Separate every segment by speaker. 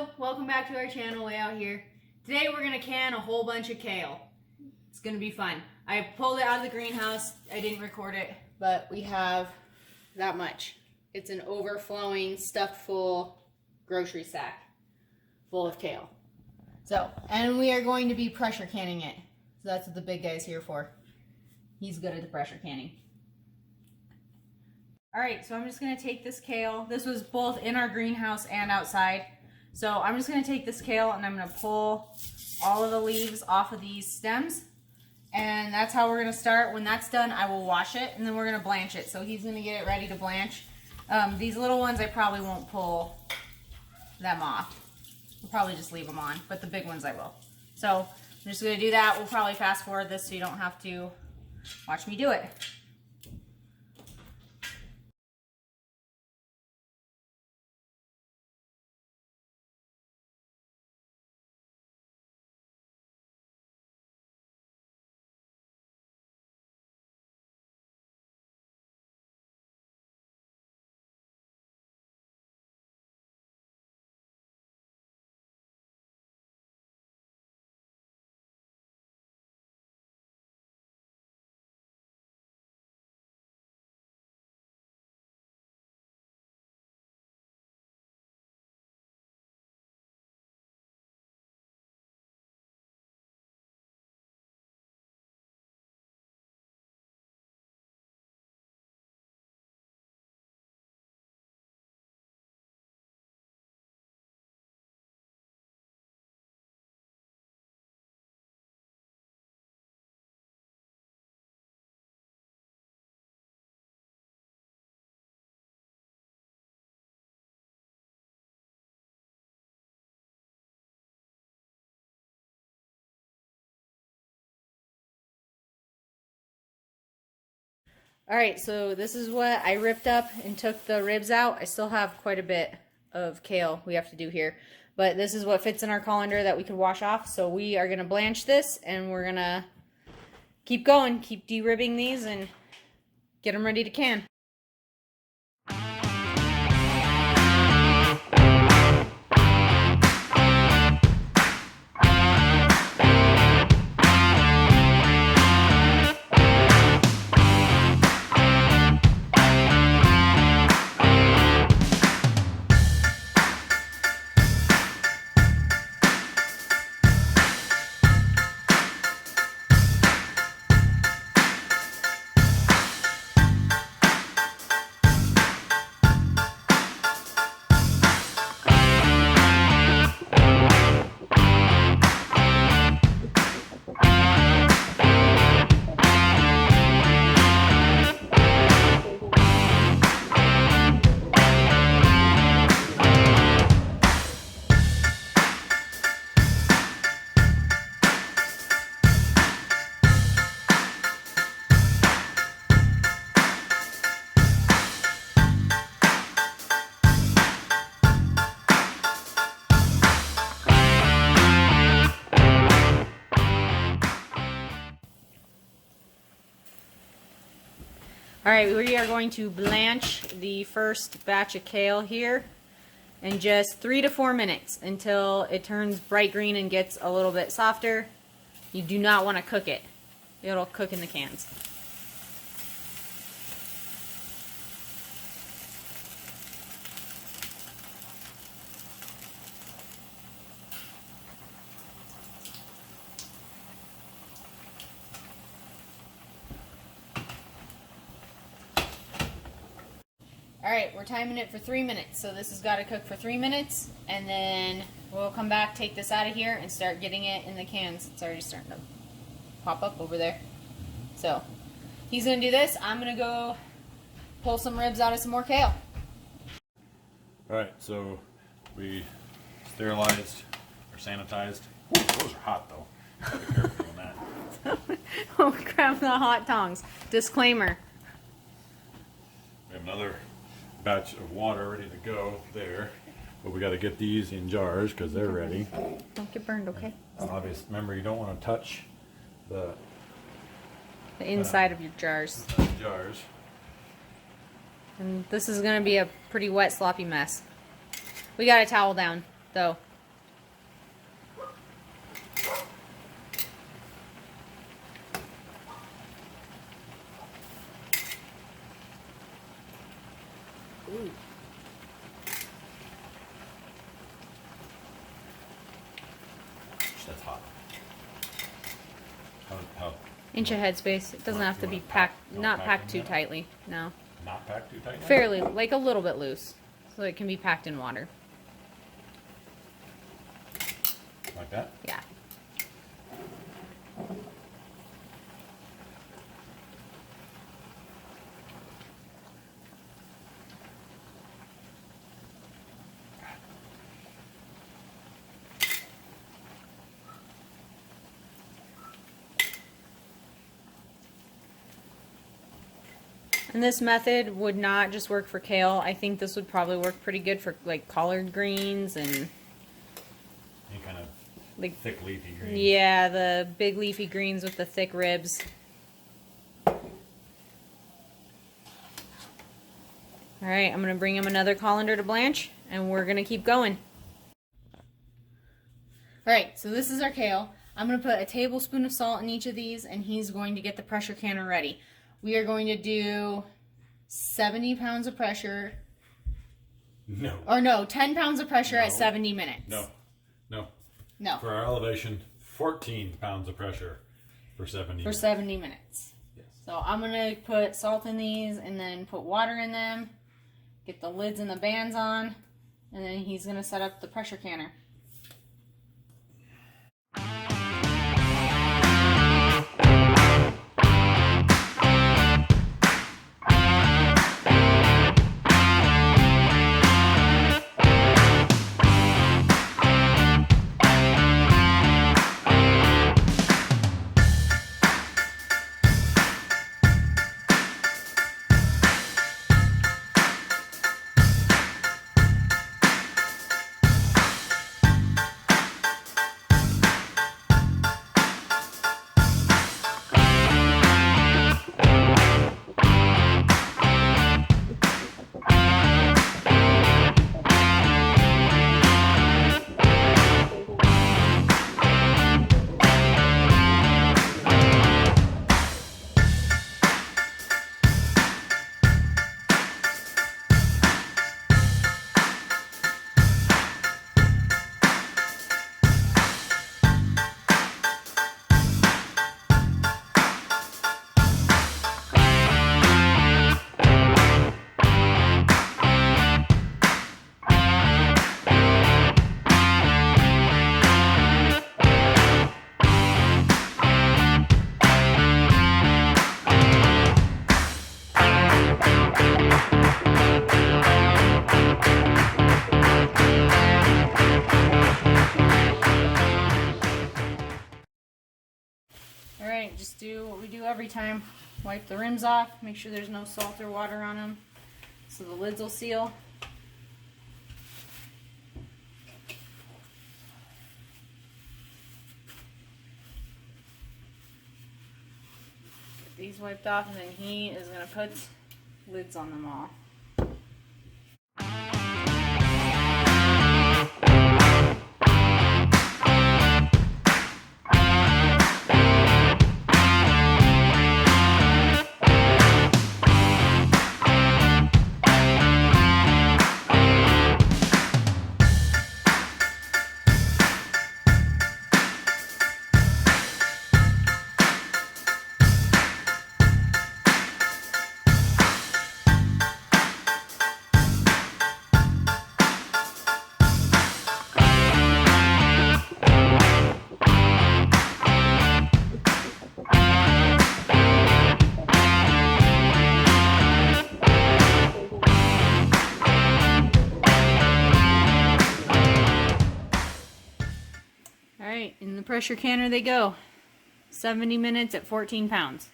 Speaker 1: Hello, welcome back to our channel, Way Out Here. Today we're going to can a whole bunch of kale. It's going to be fun. I pulled it out of the greenhouse. I didn't record it, but we have that much. It's an overflowing, stuffed full grocery sack full of kale. So, and we are going to be pressure canning it. So that's what the big guy's here for. He's good at the pressure canning. Alright, so I'm just going to take this kale. This was both in our greenhouse and outside. So I'm just going to take this kale and I'm going to pull all of the leaves off of these stems. And that's how we're going to start. When that's done, I will wash it and then we're going to blanch it. So he's going to get it ready to blanch. These little ones I probably won't pull them off. I'll probably just leave them on, but the big ones I will. So I'm just going to do that. We'll probably fast forward this so you don't have to watch me do it. Alright, so this is what I ripped up and took the ribs out. I still have quite a bit of kale we have to do here. But this is what fits in our colander that we could wash off. So we are going to blanch this and we're going to keep going. Keep de-ribbing these and get them ready to can. Alright, we are going to blanch the first batch of kale here in just 3 to 4 minutes until it turns bright green and gets a little bit softer. You do not want to cook it. It'll cook in the cans. Alright, we're timing it for 3 minutes, so this has got to cook for 3 minutes, and then we'll come back, take this out of here, and start getting it in the cans. It's already starting to pop up over there. So, he's going to do this. I'm going to go pull some ribs out of some more kale.
Speaker 2: Alright, so we sterilized or sanitized. Ooh, those are hot though. Be careful on that.
Speaker 1: Oh, grab the hot tongs. Disclaimer.
Speaker 2: We have another batch of water ready to go there, but we got to get these in jars because they're ready.
Speaker 1: Don't get burned, okay?
Speaker 2: Obviously, remember you don't want to touch the
Speaker 1: inside of your jars.
Speaker 2: Jars.
Speaker 1: And this is going to be a pretty wet, sloppy mess. We got a towel down, though, Inch of headspace. It doesn't have to be packed, not packed too tightly. No.
Speaker 2: Not packed too tightly?
Speaker 1: Fairly, like a little bit loose. So it can be packed in water.
Speaker 2: Like that?
Speaker 1: Yeah. And this method would not just work for kale. I think this would probably work pretty good for like collard greens and
Speaker 2: Any kind of
Speaker 1: like
Speaker 2: thick leafy green.
Speaker 1: yeah, the big leafy greens with the thick ribs. All right, I'm gonna bring him another colander to blanch, and we're gonna keep going. All right, so this is our kale. I'm gonna put a tablespoon of salt in each of these, and he's going to get the pressure canner ready. We are going to do 70 pounds of pressure.
Speaker 2: No.
Speaker 1: Or no, 10 pounds of pressure at 70 minutes.
Speaker 2: No. No.
Speaker 1: No.
Speaker 2: For our elevation, 14 pounds of pressure for 70 minutes.
Speaker 1: 70 minutes.
Speaker 2: Yes.
Speaker 1: So I'm going to put salt in these and then put water in them. Get the lids and the bands on. And then he's going to set up the pressure canner. Alright, just do what we do every time. Wipe the rims off, make sure there's no salt or water on them so the lids will seal. Get these wiped off, and then he is going to put lids on them all. Alright, in the pressure canner they go. 70 minutes at 14 pounds.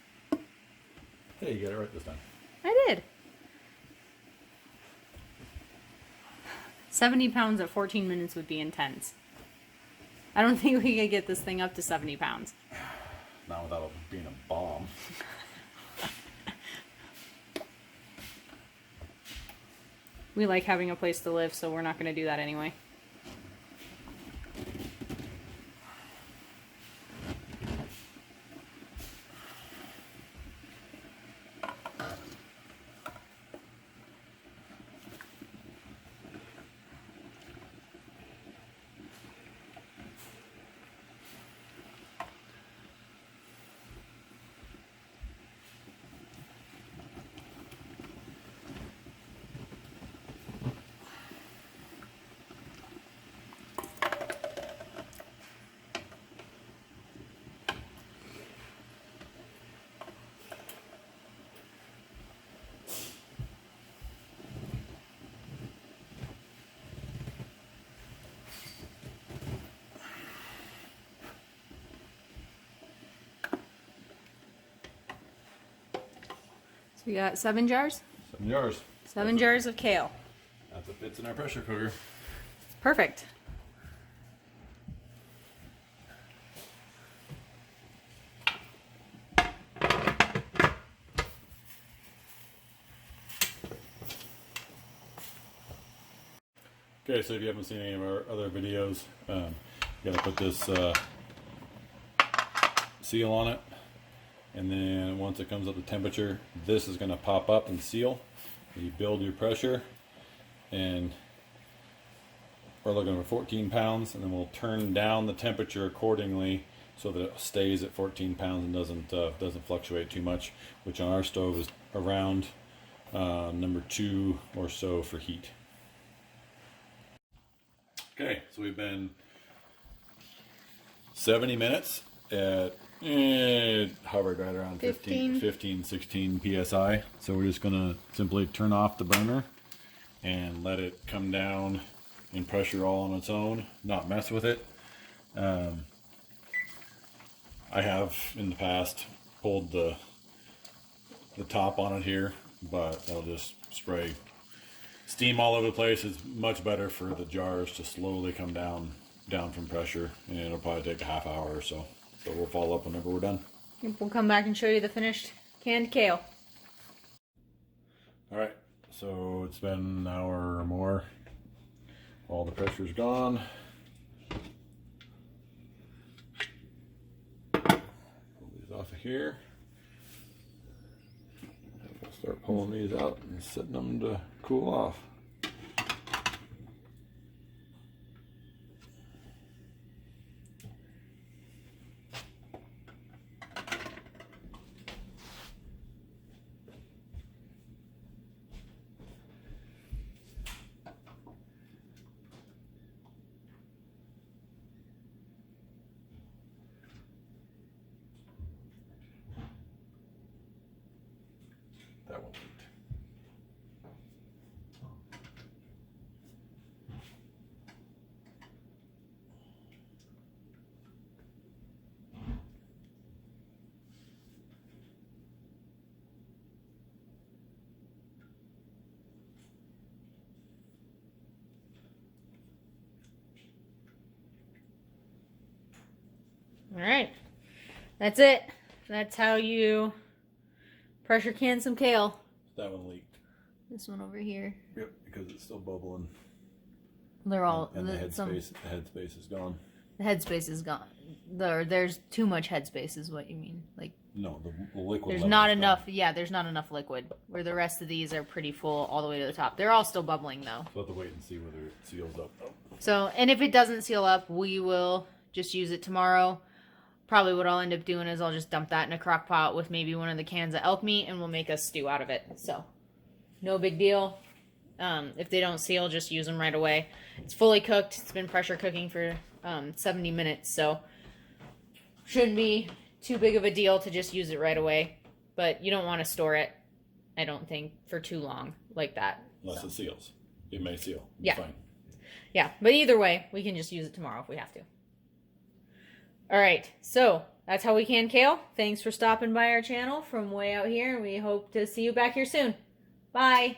Speaker 2: Hey, you got it right this time.
Speaker 1: I did. 70 pounds at 14 minutes would be intense. I don't think we could get this thing up to 70 pounds.
Speaker 2: Not without being a bomb.
Speaker 1: We like having a place to live, so we're not going to do that anyway. We got 7 jars?
Speaker 2: 7 jars.
Speaker 1: 7 jars of kale.
Speaker 2: That's what fits in our pressure cooker.
Speaker 1: Perfect.
Speaker 2: Okay, so if you haven't seen any of our other videos, you gotta put this seal on it, and then once it comes up to temperature, this is gonna pop up and seal. You build your pressure, and we're looking for 14 pounds, and then we'll turn down the temperature accordingly so that it stays at 14 pounds and doesn't fluctuate too much, which on our stove is around number 2 or so for heat. Okay, so we've been 70 minutes at hovered right around 15, 16 psi. So we're just gonna simply turn off the burner and let it come down in pressure all on its own, not mess with it. I have in the past pulled the top on it here, but that'll just spray steam all over the place. Is much better for the jars to slowly come down from pressure, and it'll probably take a half hour or so. So we'll follow up whenever we're done.
Speaker 1: We'll come back and show you the finished canned kale.
Speaker 2: All right, so it's been an hour or more. All the pressure's gone. Pull these off of here. We'll start pulling these out and setting them to cool off. That one leaked.
Speaker 1: All right, that's it. That's how you pressure can some kale.
Speaker 2: That one leaked.
Speaker 1: This one over here.
Speaker 2: Yep, because it's still bubbling.
Speaker 1: They're all
Speaker 2: And the headspace is gone.
Speaker 1: The headspace is gone. There's too much headspace, is what you mean? Like
Speaker 2: No, the liquid.
Speaker 1: there's not enough. Yeah, there's not enough liquid. Where the rest of these are pretty full all the way to the top. They're all still bubbling though.
Speaker 2: We'll have to wait and see whether it seals up. Oh.
Speaker 1: So, and if it doesn't seal up, we will just use it tomorrow. Probably what I'll end up doing is I'll just dump that in a crock pot with maybe one of the cans of elk meat, and we'll make a stew out of it. So, no big deal. If they don't seal, just use them right away. It's fully cooked. It's been pressure cooking for 70 minutes, so shouldn't be too big of a deal to just use it right away. But you don't want to store it, I don't think, for too long like that.
Speaker 2: Unless it seals. It may seal. It's
Speaker 1: yeah.
Speaker 2: Fine.
Speaker 1: Yeah, but either way, we can just use it tomorrow if we have to. All right, so that's how we can kale. Thanks for stopping by our channel from way out here, and we hope to see you back here soon. Bye.